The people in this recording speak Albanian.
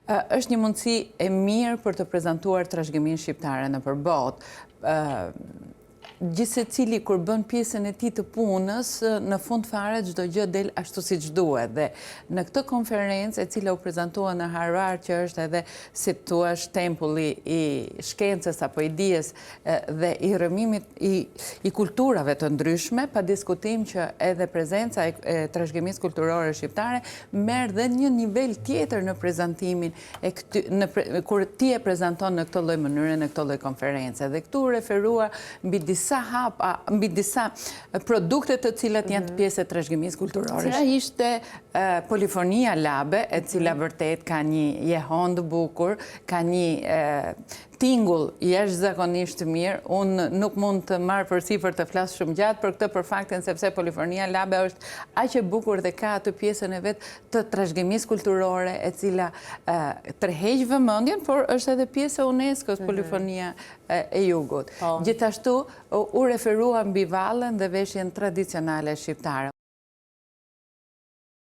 Është një mundësi e mirë për të prezantuar trashëgiminë shqiptare nëpër botë. Gjithse cili kur bën pjesën e tij të punës, në fund fare çdo gjë del ashtu siç duhet. Dhe në këtë konferencë e cila u prezantua në Harvard, që është edhe si thua tempulli i shkencës apo i dijes dhe i rrëmimit i kulturave të ndryshme, pa diskutim që edhe prezenca e trashëgimisë kulturore shqiptare merr dhe një nivel tjetër në prezantimin kur ti e prezanton në këtë lloj mënyre, në këtë lloj konference. Dhe këtu referua mbi disa produkte të cilat janë të pjesë e trashëgimisë kulturore. Cila ishte Polifonia Labe, e cila vërtet ka një jehon të bukur, ka një tingull jashtëzakonisht të mirë. Unë nuk mund të marr përsipër të flas shumë gjatë për këtë, për faktin sepse Polifonia Labe është aq e bukur dhe ka atë pjesën e vet të trashëgimisë kulturore e cila tërheq vëmendjen, por është edhe pjesë e UNESCO-s, Polifonia e Jugut. Gjithashtu u referua mbi vallën dhe veshjen tradicionale shqiptare.